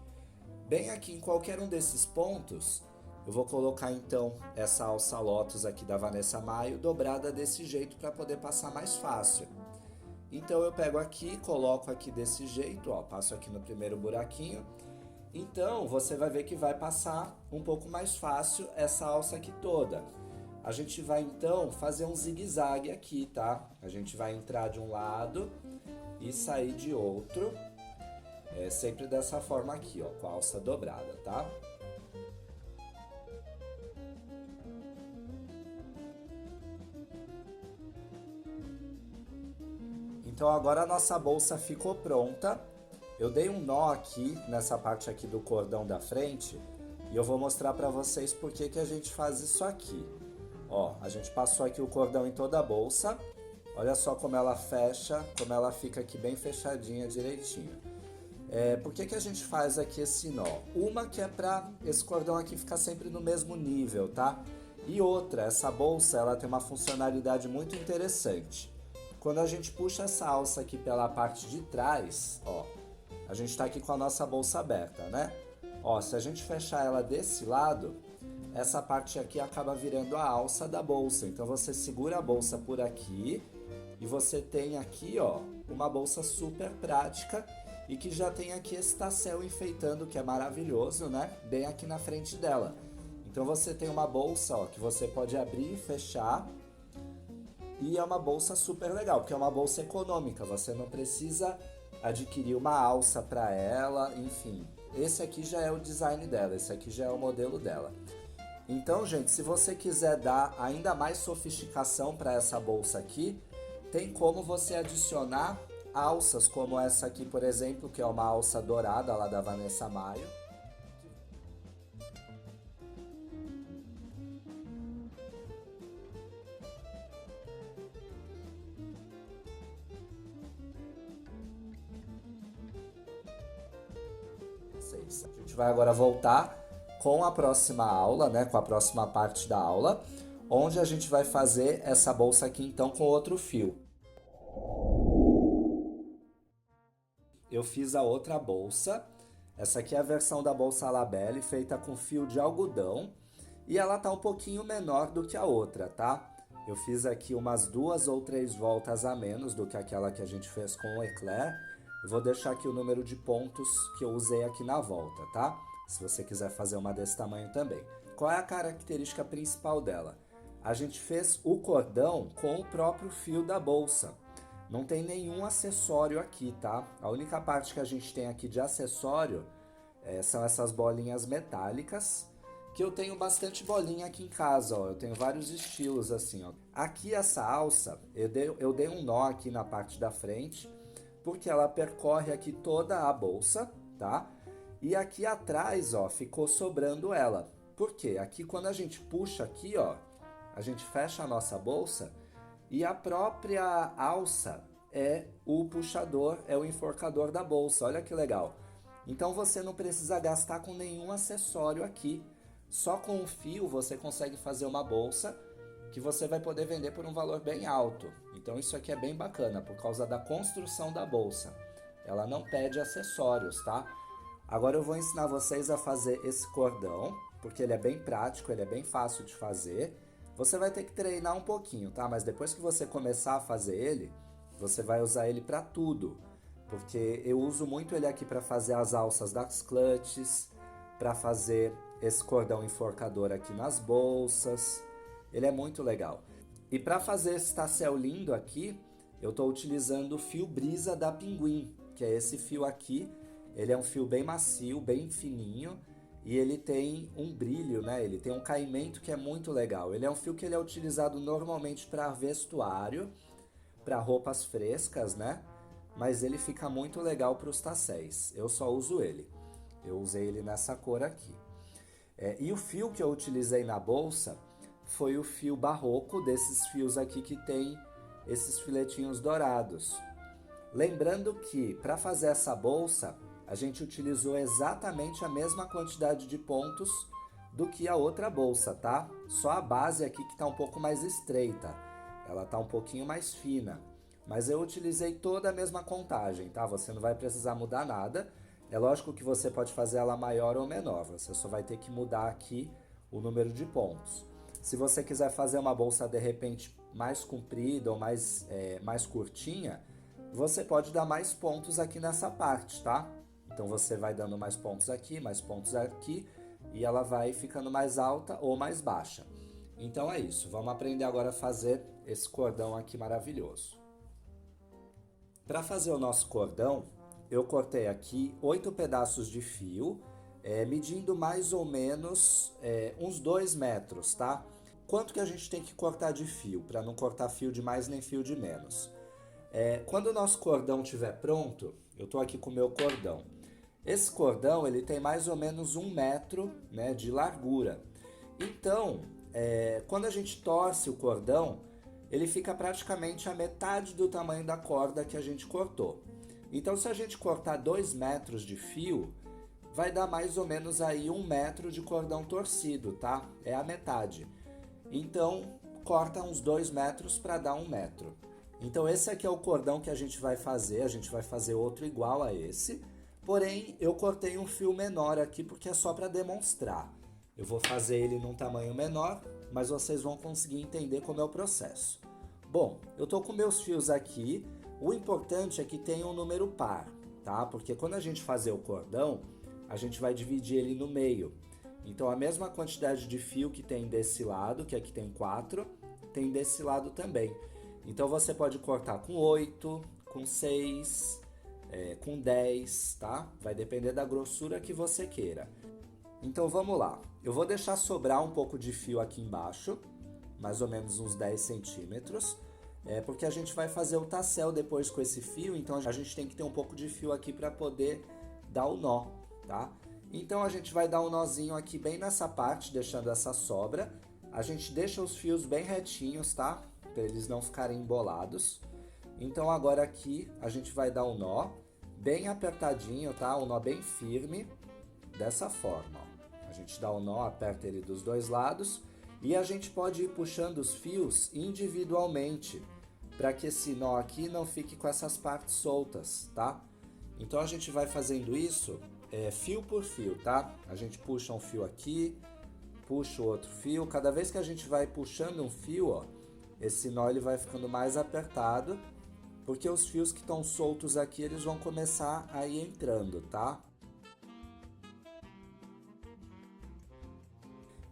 Bem aqui em qualquer um desses pontos, eu vou colocar então essa alça Lotus aqui da Vanessa Maio dobrada desse jeito para poder passar mais fácil. Então eu pego aqui, coloco aqui desse jeito, ó, passo aqui no primeiro buraquinho. Então você vai ver que vai passar um pouco mais fácil essa alça aqui toda. A gente vai então fazer um zigue-zague aqui, tá? A gente vai entrar de um lado e sair de outro. Sempre dessa forma aqui, ó, com a alça dobrada, tá? Então agora a nossa bolsa ficou pronta. Eu dei um nó aqui nessa parte aqui do cordão da frente e eu vou mostrar para vocês por que que a gente faz isso aqui. Ó, a gente passou aqui o cordão em toda a bolsa. Olha só como ela fecha, como ela fica aqui bem fechadinha direitinho. Por que que a gente faz aqui esse nó? Uma que é para esse cordão aqui ficar sempre no mesmo nível, tá? E outra, essa bolsa ela tem uma funcionalidade muito interessante. Quando a gente puxa essa alça aqui pela parte de trás, ó, a gente tá aqui com a nossa bolsa aberta, né? Ó, se a gente fechar ela desse lado, essa parte aqui acaba virando a alça da bolsa. Então você segura a bolsa por aqui e você tem aqui, ó, uma bolsa super prática e que já tem aqui esse tassel enfeitando, que é maravilhoso, né? Bem aqui na frente dela. Então você tem uma bolsa, ó, que você pode abrir e fechar. E é uma bolsa super legal, porque é uma bolsa econômica, você não precisa adquirir uma alça para ela, enfim. Esse aqui já é o design dela, esse aqui já é o modelo dela. Então, gente, se você quiser dar ainda mais sofisticação para essa bolsa aqui, tem como você adicionar alças, como essa aqui, por exemplo, que é uma alça dourada lá da Vanessa Maio. A gente vai agora voltar com a próxima aula, né, com a próxima parte da aula, onde a gente vai fazer essa bolsa aqui então com outro fio. Eu fiz a outra bolsa, essa aqui é a versão da bolsa Labelle, feita com fio de algodão, e ela tá um pouquinho menor do que a outra, tá? Eu fiz aqui umas 2 ou 3 voltas a menos do que aquela que a gente fez com o eclair. Eu vou deixar aqui o número de pontos que eu usei aqui na volta, tá? Se você quiser fazer uma desse tamanho também. Qual é a característica principal dela? A gente fez o cordão com o próprio fio da bolsa. Não tem nenhum acessório aqui, tá? A única parte que a gente tem aqui de acessório são essas bolinhas metálicas, que eu tenho bastante bolinha aqui em casa, ó. Eu tenho vários estilos assim, ó. Aqui essa alça, eu dei um nó aqui na parte da frente, porque ela percorre aqui toda a bolsa, tá? E aqui atrás, ó, ficou sobrando ela. Por quê? Aqui quando a gente puxa aqui, ó, a gente fecha a nossa bolsa e a própria alça é o puxador, é o enforcador da bolsa. Olha que legal. Então você não precisa gastar com nenhum acessório aqui. Só com o fio você consegue fazer uma bolsa que você vai poder vender por um valor bem alto. Então isso aqui é bem bacana por causa da construção da bolsa. Ela não pede acessórios, tá? Agora eu vou ensinar vocês a fazer esse cordão, porque ele é bem prático, ele é bem fácil de fazer. Você vai ter que treinar um pouquinho, tá? Mas depois que você começar a fazer ele, você vai usar ele para tudo. Porque eu uso muito ele aqui para fazer as alças das clutches, para fazer esse cordão enforcador aqui nas bolsas. Ele é muito legal. E para fazer esse tassel lindo aqui, eu estou utilizando o fio brisa da Pinguim, que é esse fio aqui. Ele é um fio bem macio, bem fininho, e ele tem um brilho, né? Ele tem um caimento que é muito legal. Ele é um fio que ele é utilizado normalmente para vestuário, para roupas frescas, né? Mas ele fica muito legal para os tasséis. Eu só uso ele. Eu usei ele nessa cor aqui. E o fio que eu utilizei na bolsa foi o fio barroco, desses fios aqui que tem esses filetinhos dourados. Lembrando que para fazer essa bolsa, a gente utilizou exatamente a mesma quantidade de pontos do que a outra bolsa, tá? Só a base aqui que tá um pouco mais estreita, ela tá um pouquinho mais fina. Mas eu utilizei toda a mesma contagem, tá? Você não vai precisar mudar nada. É lógico que você pode fazer ela maior ou menor, você só vai ter que mudar aqui o número de pontos. Se você quiser fazer uma bolsa de repente mais comprida ou mais curtinha, você pode dar mais pontos aqui nessa parte, tá? Então você vai dando mais pontos aqui e ela vai ficando mais alta ou mais baixa. Então é isso, vamos aprender agora a fazer esse cordão aqui maravilhoso. Para fazer o nosso cordão, eu cortei aqui 8 pedaços de fio, medindo mais ou menos uns 2 metros, tá? Quanto que a gente tem que cortar de fio, para não cortar fio de mais nem fio de menos? Quando o nosso cordão estiver pronto, eu estou aqui com o meu cordão. Esse cordão ele tem mais ou menos 1 metro, né, de largura. Então, quando a gente torce o cordão, ele fica praticamente a metade do tamanho da corda que a gente cortou. Então, se a gente cortar 2 metros de fio, vai dar mais ou menos aí 1 metro de cordão torcido, tá? É a metade. Então, corta uns 2 metros para dar 1 metro. Então, esse aqui é o cordão que a gente vai fazer outro igual a esse. Porém, eu cortei um fio menor aqui porque é só para demonstrar. Eu vou fazer ele num tamanho menor, mas vocês vão conseguir entender como é o processo. Bom, eu tô com meus fios aqui. O importante é que tenha um número par, tá? Porque quando a gente fazer o cordão, a gente vai dividir ele no meio. Então, a mesma quantidade de fio que tem desse lado, que aqui tem 4, tem desse lado também. Então, você pode cortar com 8, com 6, com 10, tá? Vai depender da grossura que você queira. Então, vamos lá. Eu vou deixar sobrar um pouco de fio aqui embaixo, mais ou menos uns 10 centímetros, porque a gente vai fazer o tassel depois com esse fio, então a gente tem que ter um pouco de fio aqui para poder dar o nó, tá? Então, a gente vai dar um nozinho aqui bem nessa parte, deixando essa sobra. A gente deixa os fios bem retinhos, tá? Para eles não ficarem embolados. Então, agora aqui a gente vai dar um nó bem apertadinho, tá? Um nó bem firme, dessa forma, ó. A gente dá o nó, aperta ele dos dois lados e a gente pode ir puxando os fios individualmente para que esse nó aqui não fique com essas partes soltas, tá? Então, a gente vai fazendo isso fio por fio, tá? A gente puxa um fio aqui, puxa o outro fio. Cada vez que a gente vai puxando um fio, ó, esse nó ele vai ficando mais apertado, porque os fios que estão soltos aqui, eles vão começar a ir entrando, tá?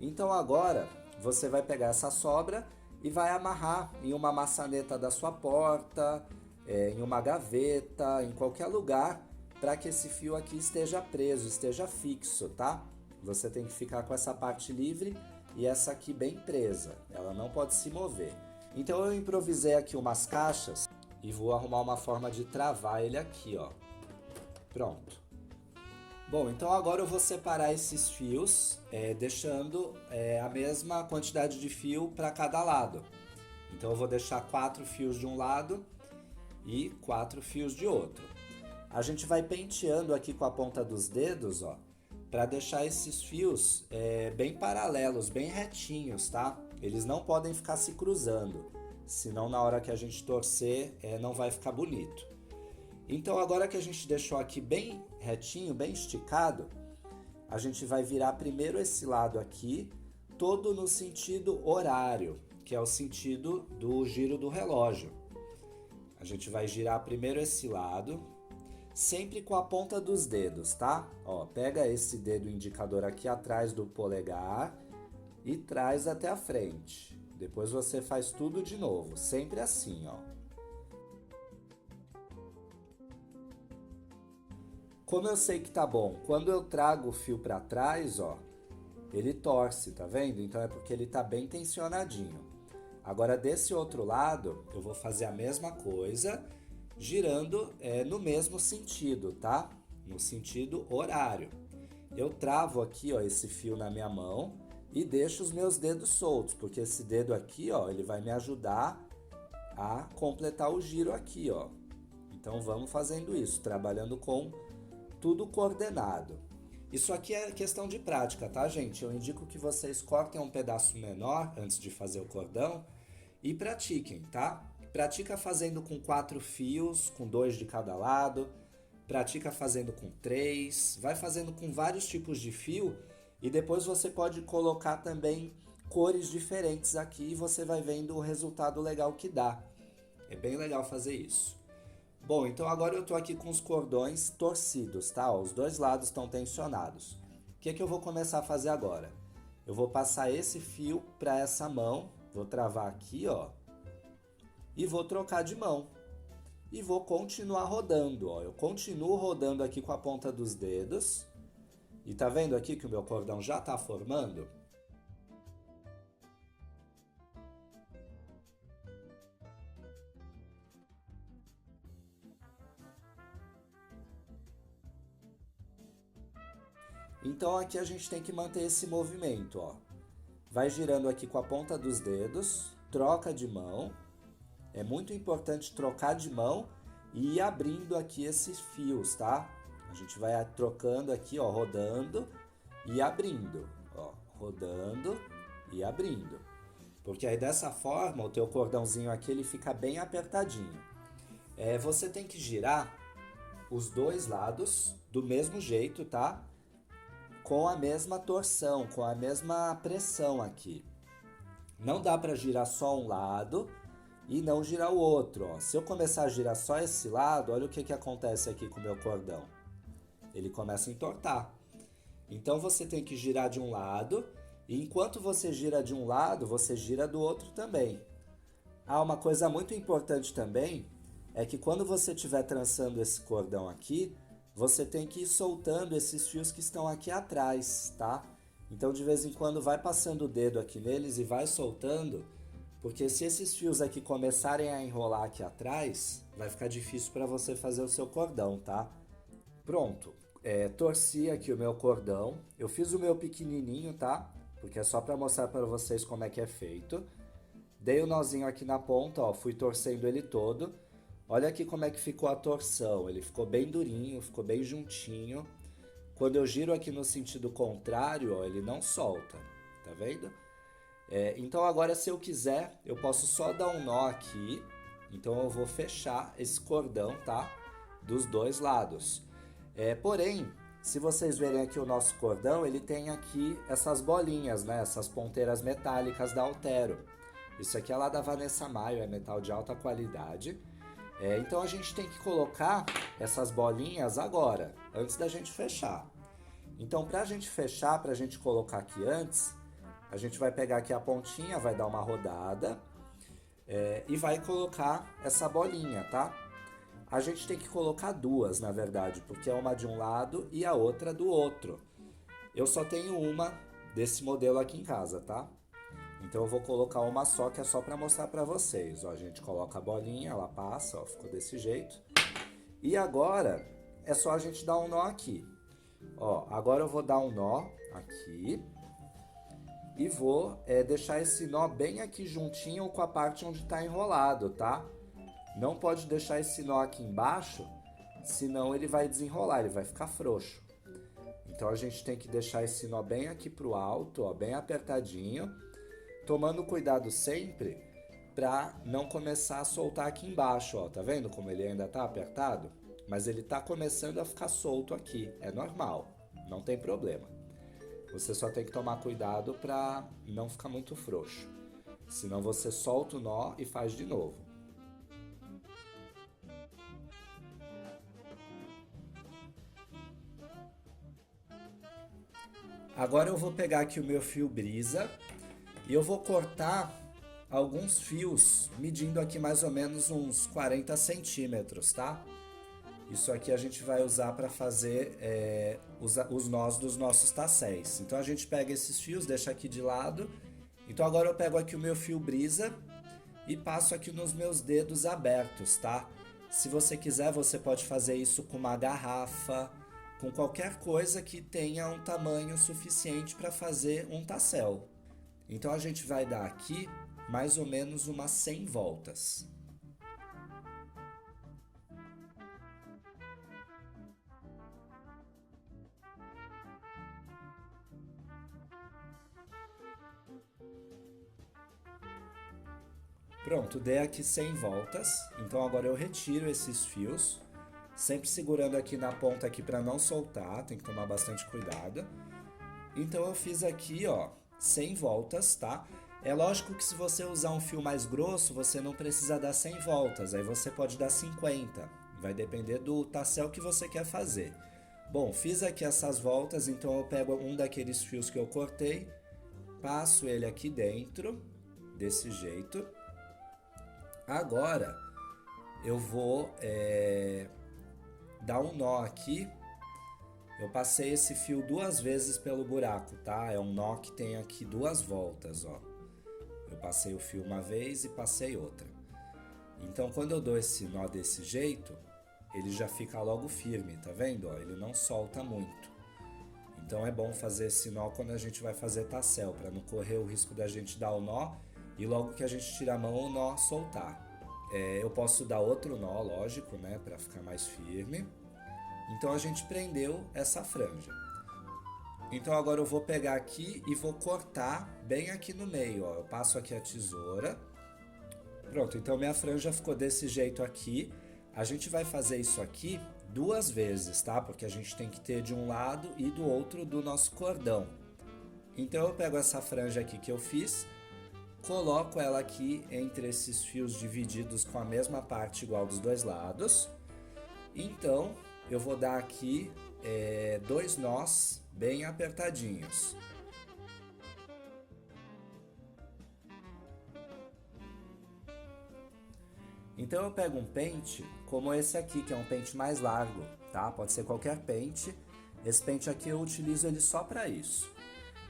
Então agora, você vai pegar essa sobra e vai amarrar em uma maçaneta da sua porta, em uma gaveta, em qualquer lugar, para que esse fio aqui esteja preso, esteja fixo, tá? Você tem que ficar com essa parte livre e essa aqui bem presa, ela não pode se mover. Então eu improvisei aqui umas caixas e vou arrumar uma forma de travar ele aqui, ó. Pronto. Bom, então agora eu vou separar esses fios, deixando a mesma quantidade de fio para cada lado. Então eu vou deixar 4 fios de um lado e 4 fios de outro. A gente vai penteando aqui com a ponta dos dedos, ó, para deixar esses fios bem paralelos, bem retinhos, tá? Eles não podem ficar se cruzando, senão na hora que a gente torcer não vai ficar bonito. Então agora que a gente deixou aqui bem retinho, bem esticado, a gente vai virar primeiro esse lado aqui, todo no sentido horário, que é o sentido do giro do relógio. A gente vai girar primeiro esse lado, sempre com a ponta dos dedos, tá? Ó, pega esse dedo indicador aqui atrás do polegar e traz até a frente. Depois você faz tudo de novo, sempre assim, ó. Como eu sei que tá bom, quando eu trago o fio para trás, ó, ele torce, tá vendo? Então é porque ele tá bem tensionadinho. Agora desse outro lado, eu vou fazer a mesma coisa, girando no mesmo sentido, tá? No sentido horário. Eu travo aqui, ó, esse fio na minha mão e deixo os meus dedos soltos, porque esse dedo aqui, ó, ele vai me ajudar a completar o giro aqui, ó. Então vamos fazendo isso, trabalhando com tudo coordenado. Isso aqui é questão de prática, tá, gente? Eu indico que vocês cortem um pedaço menor antes de fazer o cordão e pratiquem, tá? Pratica fazendo com 4 fios, com 2 de cada lado. Pratica fazendo com 3. Vai fazendo com vários tipos de fio e depois você pode colocar também cores diferentes aqui e você vai vendo o resultado legal que dá. É bem legal fazer isso. Bom, então agora eu tô aqui com os cordões torcidos, tá? Ó, os dois lados estão tensionados. O que que eu vou começar a fazer agora? Eu vou passar esse fio para essa mão, vou travar aqui, ó, e vou trocar de mão. E vou continuar rodando, ó. Eu continuo rodando aqui com a ponta dos dedos. E tá vendo aqui que o meu cordão já tá formando? Então aqui a gente tem que manter esse movimento, ó. Vai girando aqui com a ponta dos dedos, troca de mão. É muito importante trocar de mão e ir abrindo aqui esses fios, tá? A gente vai trocando aqui, ó, rodando e abrindo, ó, rodando e abrindo. Porque aí dessa forma o teu cordãozinho aqui ele fica bem apertadinho. Você tem que girar os dois lados do mesmo jeito, tá? Com a mesma torção, com a mesma pressão aqui. Não dá para girar só um lado e não girar o outro, ó. Se eu começar a girar só esse lado, olha o que acontece aqui com o meu cordão. Ele começa a entortar. Então você tem que girar de um lado e enquanto você gira de um lado, você gira do outro também. Ah, uma coisa muito importante também é que quando você estiver trançando esse cordão aqui, você tem que ir soltando esses fios que estão aqui atrás, tá? Então de vez em quando vai passando o dedo aqui neles e vai soltando, porque se esses fios aqui começarem a enrolar aqui atrás, vai ficar difícil para você fazer o seu cordão, tá? Pronto, torci aqui o meu cordão, eu fiz o meu pequenininho, tá? Porque é só para mostrar para vocês como é que é feito. Dei o nozinho aqui na ponta, ó, fui torcendo ele todo. Olha aqui como é que ficou a torção, ele ficou bem durinho, ficou bem juntinho. Quando eu giro aqui no sentido contrário, ó, ele não solta, tá vendo? Então agora se eu quiser, eu posso só dar um nó aqui. Então eu vou fechar esse cordão, tá? Dos dois lados. Porém, se vocês verem aqui o nosso cordão, ele tem aqui essas bolinhas, né? Essas ponteiras metálicas da Altero. Isso aqui é lá da Vanessa Maio, é metal de alta qualidade. Então a gente tem que colocar essas bolinhas agora, antes da gente fechar. Então pra gente fechar, pra gente colocar aqui antes, a gente vai pegar aqui a pontinha, vai dar uma rodada e vai colocar essa bolinha, tá? A gente tem que colocar duas, na verdade, porque é uma de um lado e a outra do outro. Eu só tenho uma desse modelo aqui em casa, tá? Então eu vou colocar uma só, que é só para mostrar para vocês. Ó, a gente coloca a bolinha, ela passa, ó, ficou desse jeito. E agora é só a gente dar um nó aqui. Ó, agora eu vou dar um nó aqui e vou deixar esse nó bem aqui juntinho com a parte onde está enrolado, tá? Não pode deixar esse nó aqui embaixo, senão ele vai desenrolar, ele vai ficar frouxo. Então a gente tem que deixar esse nó bem aqui pro alto, ó, bem apertadinho, tomando cuidado sempre para não começar a soltar aqui embaixo, ó, tá vendo como ele ainda tá apertado? mas ele tá começando a ficar solto aqui, é normal, não tem problema. Você só tem que tomar cuidado para não ficar muito frouxo, senão você solta o nó e faz de novo. Agora eu vou pegar aqui o meu fio brisa e eu vou cortar alguns fios, medindo aqui mais ou menos uns 40 centímetros, tá? Isso aqui a gente vai usar para fazer os nós dos nossos tasséis. Então a gente pega esses fios, deixa aqui de lado. Então agora eu pego aqui o meu fio brisa e passo aqui nos meus dedos abertos, tá? Se você quiser, você pode fazer isso com uma garrafa, com qualquer coisa que tenha um tamanho suficiente para fazer um tassel. Então a gente vai dar aqui mais ou menos umas 100 voltas. Pronto, dei aqui 100 voltas, então agora eu retiro esses fios, sempre segurando aqui na ponta aqui para não soltar, tem que tomar bastante cuidado. Então eu fiz aqui, ó, 100 voltas, tá? É lógico que se você usar um fio mais grosso, você não precisa dar 100 voltas, aí você pode dar 50, vai depender do tassel que você quer fazer. Bom, fiz aqui essas voltas, então eu pego um daqueles fios que eu cortei, passo ele aqui dentro, desse jeito. Agora eu vou dar um nó aqui. Eu passei esse fio 2 vezes pelo buraco, tá? É um nó que tem aqui 2 voltas, ó. Eu passei o fio uma vez e passei outra. Então quando eu dou esse nó desse jeito, ele já fica logo firme, tá vendo? Ó, ele não solta muito. Então é bom fazer esse nó quando a gente vai fazer tassel, para não correr o risco da gente dar o nó e logo que a gente tira a mão o nó soltar. Eu posso dar outro nó, lógico, né, para ficar mais firme. Então a gente prendeu essa franja. Então agora eu vou pegar aqui e vou cortar bem aqui no meio, ó. Eu passo aqui a tesoura. Pronto, então minha franja ficou desse jeito aqui. A gente vai fazer isso aqui 2 vezes, tá? Porque a gente tem que ter de um lado e do outro do nosso cordão. Então eu pego essa franja aqui que eu fiz, coloco ela aqui entre esses fios divididos com a mesma parte igual dos dois lados. Então eu vou dar aqui 2 nós bem apertadinhos. Então eu pego um pente como esse aqui, que é um pente mais largo, tá? Pode ser qualquer pente. Esse pente aqui eu utilizo ele só para isso.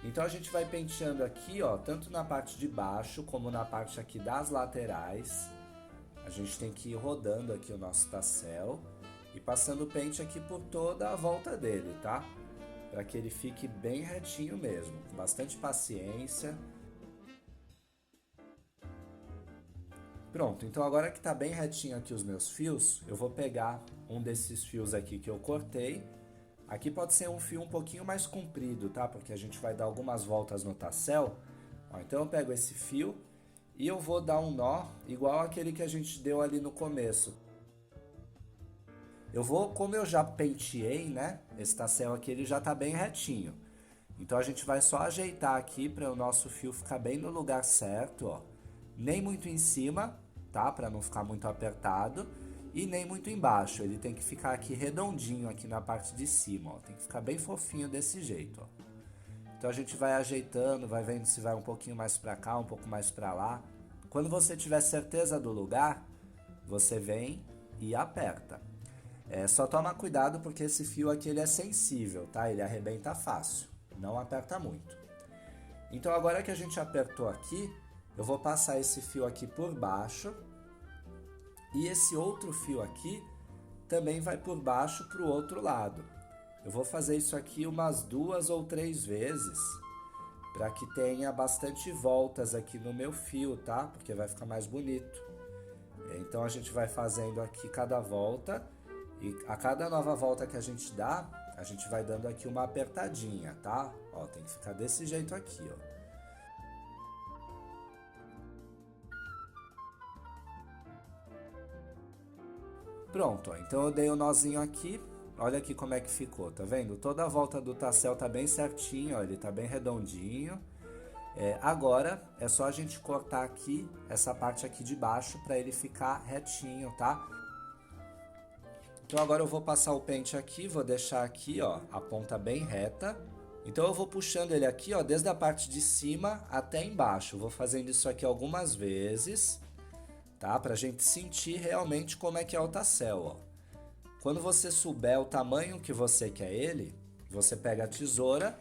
Então a gente vai penteando aqui, ó, tanto na parte de baixo como na parte aqui das laterais. A gente tem que ir rodando aqui o nosso tassel e passando o pente aqui por toda a volta dele, tá? Para que ele fique bem retinho mesmo, com bastante paciência. Pronto, então agora que tá bem retinho aqui os meus fios, eu vou pegar um desses fios aqui que eu cortei. Aqui pode ser um fio um pouquinho mais comprido, tá? Porque a gente vai dar algumas voltas no tassel. Ó, então eu pego esse fio e eu vou dar um nó igual aquele que a gente deu ali no começo. Eu vou, como eu já penteei, né? Esse tassel aqui ele já tá bem retinho. Então a gente vai só ajeitar aqui para o nosso fio ficar bem no lugar certo, ó. Nem muito em cima, tá? Para não ficar muito apertado. E nem muito embaixo, ele tem que ficar aqui redondinho aqui na parte de cima, ó. Tem que ficar bem fofinho desse jeito, ó. Então a gente vai ajeitando, vai vendo se vai um pouquinho mais para cá, um pouco mais para lá. Quando você tiver certeza do lugar, você vem e aperta. Só toma cuidado porque esse fio aqui ele é sensível, tá? Ele arrebenta fácil, não aperta muito. Então agora que a gente apertou aqui, eu vou passar esse fio aqui por baixo. E esse outro fio aqui também vai por baixo para o outro lado. Eu vou fazer isso aqui umas 2 ou 3 vezes, para que tenha bastante voltas aqui no meu fio, tá? Porque vai ficar mais bonito. Então a gente vai fazendo aqui cada volta, e a cada nova volta que a gente dá, a gente vai dando aqui uma apertadinha, tá? Ó, tem que ficar desse jeito aqui, ó. Pronto, ó, então eu dei o nozinho aqui, olha aqui como é que ficou, tá vendo? Toda a volta do tassel tá bem certinho, ó, ele tá bem redondinho. Agora é só a gente cortar aqui, essa parte aqui de baixo, para ele ficar retinho, tá? Então agora eu vou passar o pente aqui, vou deixar aqui, ó, a ponta bem reta. Então eu vou puxando ele aqui, ó, desde a parte de cima até embaixo. Vou fazendo isso aqui algumas vezes, tá? Pra gente sentir realmente como é que é o tassel, ó. Quando você souber o tamanho que você quer ele, você pega a tesoura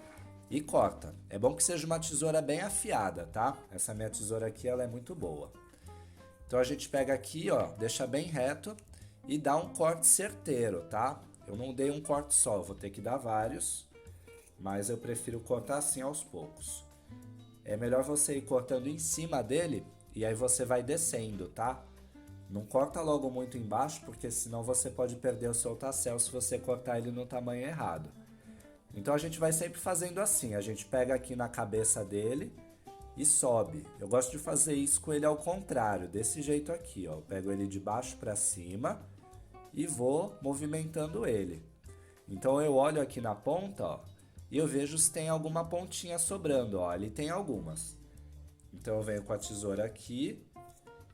e corta. É bom que seja uma tesoura bem afiada, tá? Essa minha tesoura aqui, ela é muito boa. Então a gente pega aqui, ó, deixa bem reto e dá um corte certeiro, tá? Eu não dei um corte só, eu vou ter que dar vários, mas eu prefiro cortar assim aos poucos. É melhor você ir cortando em cima dele e aí você vai descendo, tá? Não corta logo muito embaixo, porque senão você pode perder o seu tassel se você cortar ele no tamanho errado. Então a gente vai sempre fazendo assim, a gente pega aqui na cabeça dele e sobe. Eu gosto de fazer isso com ele ao contrário, desse jeito aqui, ó. Eu pego ele de baixo para cima e vou movimentando ele. Então eu olho aqui na ponta, ó, e eu vejo se tem alguma pontinha sobrando, ó. Ali tem algumas. Então eu venho com a tesoura aqui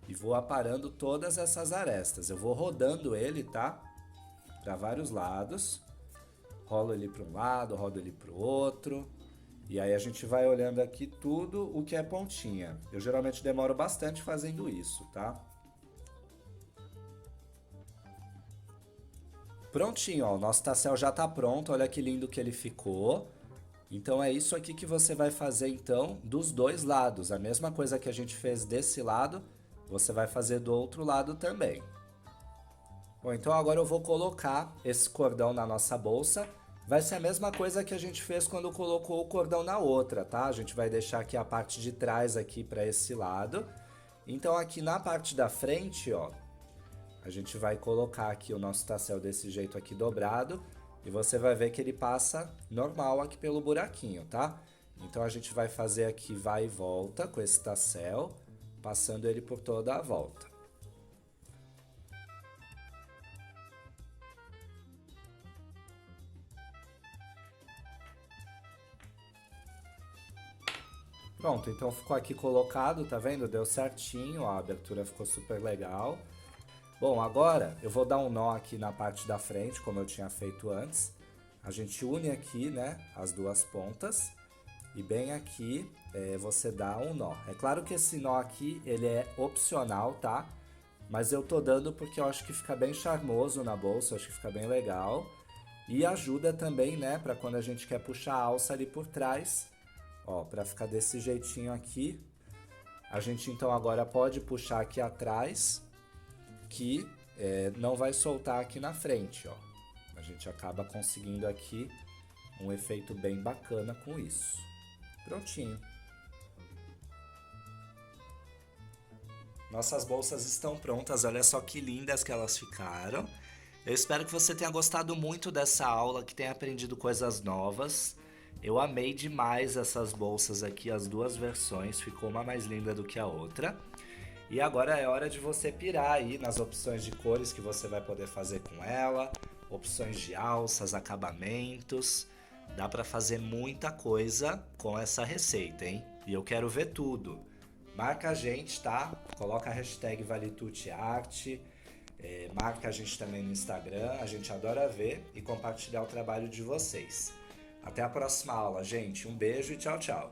e vou aparando todas essas arestas. Eu vou rodando ele, tá? Para vários lados. Rolo ele para um lado, rodo ele para o outro. E aí a gente vai olhando aqui tudo o que é pontinha. Eu geralmente demoro bastante fazendo isso, tá? Prontinho, ó, o nosso tassel já tá pronto, olha que lindo que ele ficou. Então é isso aqui que você vai fazer então dos dois lados. A mesma coisa que a gente fez desse lado, você vai fazer do outro lado também. Bom, então agora eu vou colocar esse cordão na nossa bolsa. Vai ser a mesma coisa que a gente fez quando colocou o cordão na outra, tá? A gente vai deixar aqui a parte de trás aqui para esse lado. Então aqui na parte da frente, ó, a gente vai colocar aqui o nosso tassel desse jeito aqui dobrado. E você vai ver que ele passa normal aqui pelo buraquinho, tá? Então a gente vai fazer aqui vai e volta com esse tassel, passando ele por toda a volta. Pronto, então ficou aqui colocado, tá vendo? Deu certinho, a abertura ficou super legal. Bom, agora eu vou dar um nó aqui na parte da frente, como eu tinha feito antes. A gente une aqui, né, as duas pontas e bem aqui você dá um nó. É claro que esse nó aqui, ele é opcional, tá? Mas eu tô dando porque eu acho que fica bem charmoso na bolsa, eu acho que fica bem legal. E ajuda também, né, pra quando a gente quer puxar a alça ali por trás. Ó, pra ficar desse jeitinho aqui. A gente então agora pode puxar aqui atrás, que não vai soltar aqui na frente, ó. A gente acaba conseguindo aqui um efeito bem bacana com isso. Prontinho. Nossas bolsas estão prontas, olha só que lindas que elas ficaram. Eu espero que você tenha gostado muito dessa aula, que tenha aprendido coisas novas. Eu amei demais essas bolsas aqui, as duas versões, ficou uma mais linda do que a outra. E agora é hora de você pirar aí nas opções de cores que você vai poder fazer com ela, opções de alças, acabamentos. Dá pra fazer muita coisa com essa receita, hein? E eu quero ver tudo. Marca a gente, tá? Coloca a hashtag ValeTuteArt, marca a gente também no Instagram, a gente adora ver e compartilhar o trabalho de vocês. Até a próxima aula, gente. Um beijo e tchau, tchau.